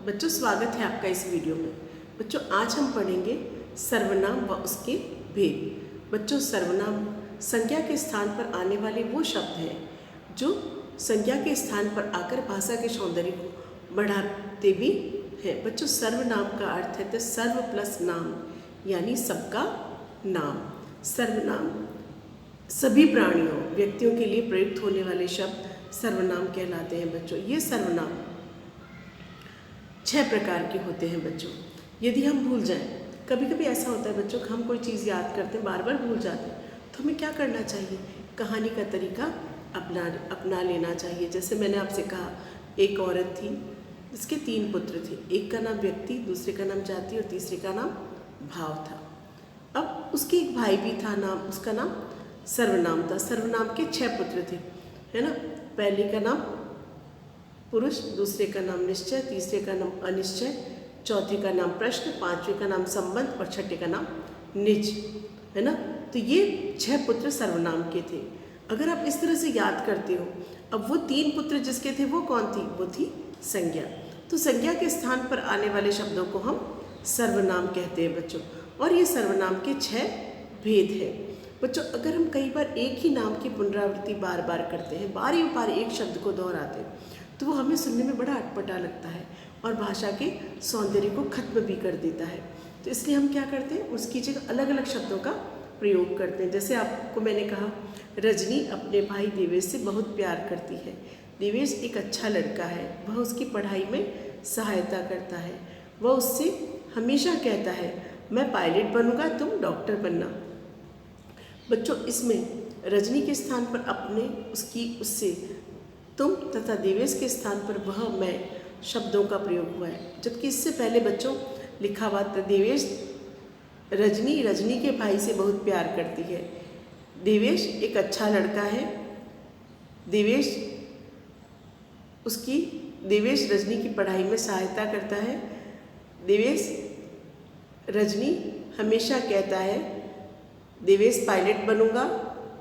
बच्चों स्वागत है आपका इस वीडियो में। बच्चों आज हम पढ़ेंगे सर्वनाम व उसके भेद। बच्चों सर्वनाम संज्ञा के स्थान पर आने वाले वो शब्द हैं जो संज्ञा के स्थान पर आकर भाषा के सौंदर्य को बढ़ाते भी हैं। बच्चों सर्वनाम का अर्थ है तो सर्व प्लस नाम यानी सबका नाम। सर्वनाम सभी प्राणियों व्यक्तियों के लिए प्रयुक्त होने वाले शब्द सर्वनाम कहलाते हैं। बच्चों ये सर्वनाम 6 प्रकार के होते हैं। बच्चों यदि हम भूल जाएं, कभी कभी ऐसा होता है बच्चों हम कोई चीज़ याद करते हैं बार बार भूल जाते हैं, तो हमें क्या करना चाहिए, कहानी का तरीका अपना लेना चाहिए। जैसे मैंने आपसे कहा एक औरत थी जिसके 3 पुत्र थे, एक का नाम व्यक्ति, दूसरे का नाम जाति और तीसरे का नाम भाव था। अब उसके एक भाई भी था, उसका नाम सर्वनाम था। सर्वनाम के 6 पुत्र थे, है ना। पहले का नाम पुरुष, दूसरे का नाम निश्चय, तीसरे का नाम अनिश्चय, चौथे का नाम प्रश्न, पांचवें का नाम संबंध और छठे का नाम निज, है ना। तो ये 6 पुत्र सर्वनाम के थे। अगर आप इस तरह से याद करते हो, अब वो 3 पुत्र जिसके थे वो कौन थी, वो थी संज्ञा। तो संज्ञा के स्थान पर आने वाले शब्दों को हम सर्वनाम कहते हैं बच्चों। और ये सर्वनाम के 6 भेद हैं बच्चों। अगर हम कई बार एक ही नाम की पुनरावृत्ति बार बार करते हैं, बार एक शब्द को दोहराते हैं, तो वो हमें सुनने में बड़ा अटपटा लगता है और भाषा के सौंदर्य को खत्म भी कर देता है। तो इसलिए हम क्या करते हैं, उसकी जगह अलग अलग शब्दों का प्रयोग करते हैं। जैसे आपको मैंने कहा रजनी अपने भाई देवेश से बहुत प्यार करती है। देवेश एक अच्छा लड़का है, वह उसकी पढ़ाई में सहायता करता है। वह उससे हमेशा कहता है मैं पायलट बनूंगा, तुम डॉक्टर बनना। बच्चों इसमें रजनी के स्थान पर अपने, उसकी, उससे, तुम तथा देवेश के स्थान पर वह, मैं शब्दों का प्रयोग हुआ है। जबकि इससे पहले बच्चों लिखा हुआ था देवेश रजनी के भाई से बहुत प्यार करती है। देवेश एक अच्छा लड़का है। देवेश रजनी की पढ़ाई में सहायता करता है। देवेश रजनी हमेशा कहता है देवेश पायलट बनूंगा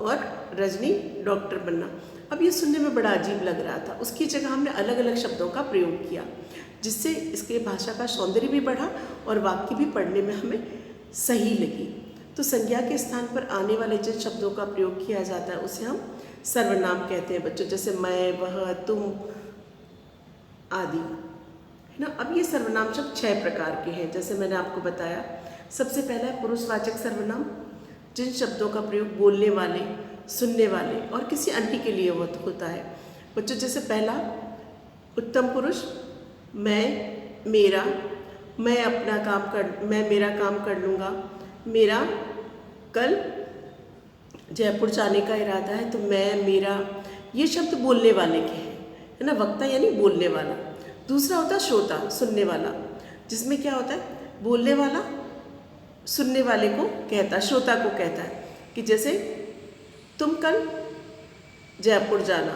और रजनी डॉक्टर बनना। अब ये सुनने में बड़ा अजीब लग रहा था, उसकी जगह हमने अलग अलग शब्दों का प्रयोग किया, जिससे इसके भाषा का सौंदर्य भी बढ़ा और वाक्य भी पढ़ने में हमें सही लगी। तो संज्ञा के स्थान पर आने वाले जिन शब्दों का प्रयोग किया जाता है उसे हम सर्वनाम कहते हैं बच्चों। जैसे मैं, वह, तुम आदि, है ना। अब ये सर्वनाम शब्द 6 प्रकार के हैं, जैसे मैंने आपको बताया। सबसे पहला है पुरुषवाचक सर्वनाम, जिन शब्दों का प्रयोग बोलने वाले, सुनने वाले और किसी अन्य के लिए होता है बच्चों। जैसे पहला उत्तम पुरुष, मैं, मेरा, मैं मेरा काम कर लूँगा, मेरा कल जयपुर जाने का इरादा है, तो मैं, मेरा, ये शब्द बोलने वाले के हैं, है ना। वक्ता यानी बोलने वाला। दूसरा होता है श्रोता, सुनने वाला, जिसमें क्या होता है, बोलने वाला सुनने वाले को कहता, श्रोता को कहता है कि जैसे तुम कल जयपुर जाना,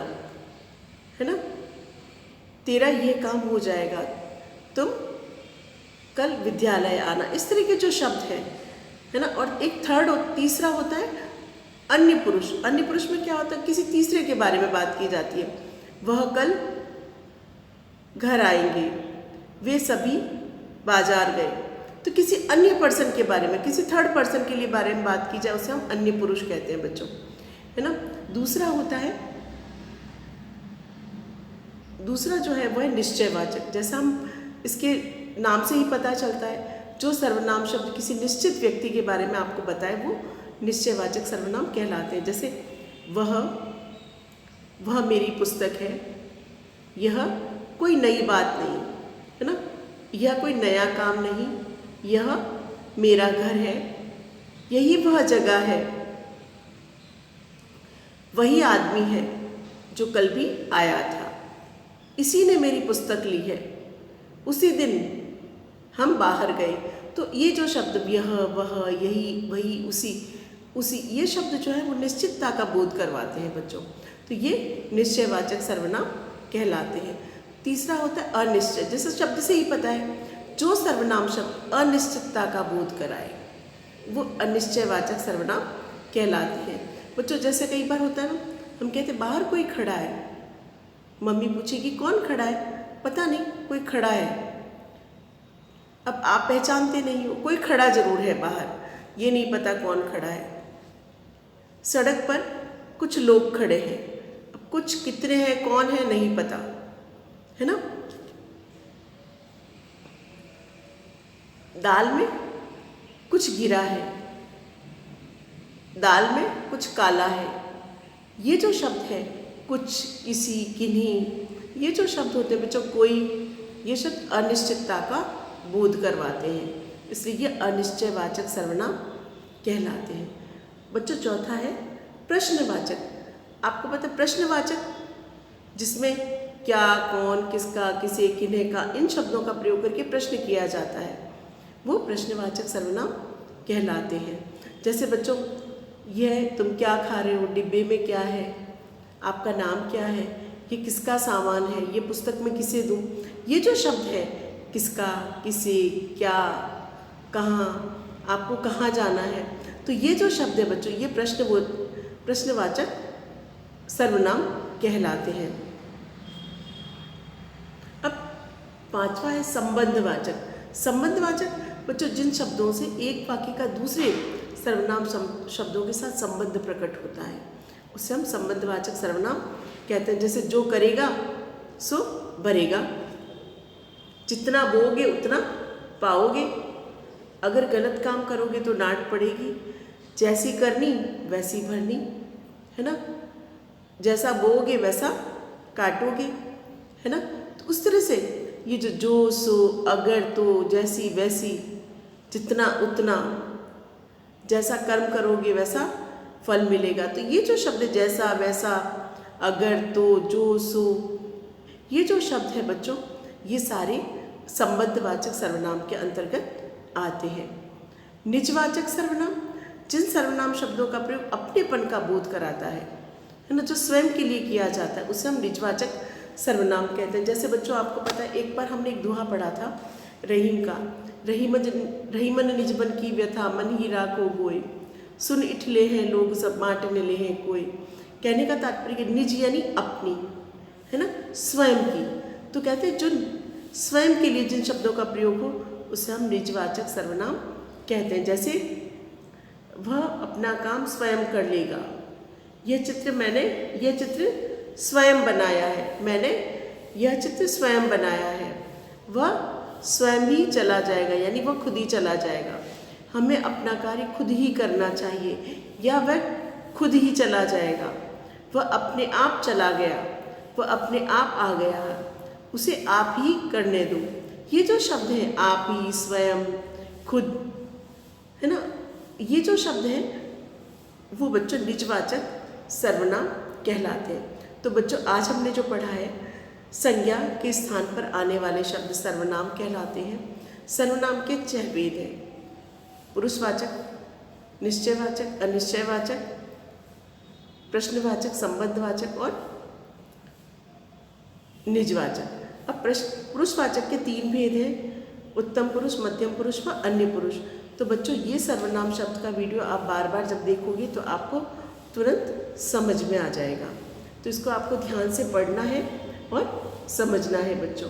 है ना, तेरा ये काम हो जाएगा, तुम कल विद्यालय आना। इस तरह के जो शब्द हैं, है ना। और एक तीसरा होता है अन्य पुरुष। अन्य पुरुष में क्या होता है, किसी तीसरे के बारे में बात की जाती है। वह कल घर आएंगे, वे सभी बाजार गए। तो किसी अन्य पर्सन के बारे में, किसी थर्ड पर्सन के लिए बारे में बात की जाए उसे हम अन्य पुरुष कहते हैं बच्चों, है ना। दूसरा जो है वह है निश्चयवाचक। जैसा हम इसके नाम से ही पता चलता है, जो सर्वनाम शब्द किसी निश्चित व्यक्ति के बारे में आपको बताए वो निश्चयवाचक सर्वनाम कहलाते हैं। जैसे वह मेरी पुस्तक है, यह कोई नई बात नहीं, है ना, यह कोई नया काम नहीं, यह मेरा घर है, यही वह जगह है, वही आदमी है जो कल भी आया था, इसी ने मेरी पुस्तक ली है, उसी दिन हम बाहर गए। तो ये जो शब्द यह, वह, यही, वही, उसी ये शब्द जो है वो निश्चितता का बोध करवाते हैं बच्चों। तो ये निश्चयवाचक सर्वनाम कहलाते हैं। तीसरा होता है अनिश्चय। जैसे शब्द से ही पता है, जो सर्वनाम शब्द अनिश्चितता का बोध कराए वो अनिश्चयवाचक सर्वनाम कहलाते हैं बच्चों। जैसे कई बार होता है ना, हम कहते बाहर कोई खड़ा है, मम्मी पूछेगी कौन खड़ा है, पता नहीं कोई खड़ा है, अब आप पहचानते नहीं हो, कोई खड़ा जरूर है बाहर, ये नहीं पता कौन खड़ा है। सड़क पर कुछ लोग खड़े हैं, अब कुछ कितने हैं कौन है नहीं पता, है ना। दाल में कुछ गिरा है, दाल में कुछ काला है। ये जो शब्द है कुछ, किसी, किन्हीं, ये जो शब्द होते हैं बच्चों, कोई, ये शब्द अनिश्चितता का बोध करवाते हैं, इसलिए ये अनिश्चयवाचक सर्वनाम कहलाते हैं। बच्चों चौथा है प्रश्नवाचक। आपको पता है प्रश्नवाचक जिसमें क्या, कौन, किसका, किसे, किन्हें का, इन शब्दों का प्रयोग करके प्रश्न किया जाता है, वो प्रश्नवाचक सर्वनाम कहलाते हैं। जैसे बच्चों यह तुम क्या खा रहे हो, डिब्बे में क्या है, आपका नाम क्या है, ये किसका सामान है, ये पुस्तक में किसे दूँ, ये जो शब्द है किसका, किसे, क्या, कहाँ, आपको कहाँ जाना है, तो ये जो शब्द है बच्चों ये प्रश्नवाचक सर्वनाम कहलाते हैं। अब पांचवा है संबंधवाचक। संबंधवाचक बच्चों जिन शब्दों से एक वाक्य का दूसरे सर्वनाम शब्दों के साथ संबंध प्रकट होता है उसे हम संबंधवाचक सर्वनाम कहते हैं। जैसे जो करेगा सो भरेगा, जितना बोओगे उतना पाओगे, अगर गलत काम करोगे तो डांट पड़ेगी, जैसी करनी वैसी भरनी, है ना, जैसा बोओगे वैसा काटोगे, है ना। तो उस तरह से ये जो सो, अगर, तो, जैसी वैसी, जितना उतना, जैसा कर्म करोगे वैसा फल मिलेगा, तो ये जो शब्द जैसा वैसा, अगर, तो, जो, सो, ये जो शब्द है बच्चों ये सारे संबंधवाचक सर्वनाम के अंतर्गत आते हैं। निजवाचक सर्वनाम जिन सर्वनाम शब्दों का प्रयोग अपनेपन का बोध कराता है ना, जो स्वयं के लिए किया जाता है उसे हम निजवाचक सर्वनाम कहते हैं। जैसे बच्चों आपको पता है एक बार हमने एक दोहा पढ़ा था रहीम का, रहीमन निजबन की व्यथा मन ही राखो गोय, सुन इठले हैं लोग सब बांटने ले हैं कोई। कहने का तात्पर्य निज यानी अपनी, है ना, स्वयं की। तो कहते हैं जो स्वयं के लिए जिन शब्दों का प्रयोग हो उसे हम निजवाचक सर्वनाम कहते हैं। जैसे वह अपना काम स्वयं कर लेगा, यह चित्र स्वयं बनाया है, मैंने यह चित्र स्वयं बनाया है, वह स्वयं ही चला जाएगा यानी वह खुद ही चला जाएगा, हमें अपना कार्य खुद ही करना चाहिए या वह खुद ही चला जाएगा, वह अपने आप चला गया, वह अपने आप आ गया, उसे आप ही करने दो। ये जो शब्द है आप ही, स्वयं, खुद, है ना, ये जो शब्द है वो बच्चों निजवाचक सर्वनाम कहलाते हैं। तो बच्चों आज हमने जो पढ़ा है संज्ञा के स्थान पर आने वाले शब्द सर्वनाम कहलाते हैं। सर्वनाम के 6 भेद हैं, पुरुषवाचक, निश्चयवाचक, अनिश्चयवाचक, प्रश्नवाचक, संबंधवाचक और निजवाचक। अब पुरुषवाचक के 3 भेद हैं, उत्तम पुरुष, मध्यम पुरुष व अन्य पुरुष। तो बच्चों ये सर्वनाम शब्द का वीडियो आप बार बार जब देखोगे तो आपको तुरंत समझ में आ जाएगा, तो इसको आपको ध्यान से पढ़ना है और समझना है बच्चों।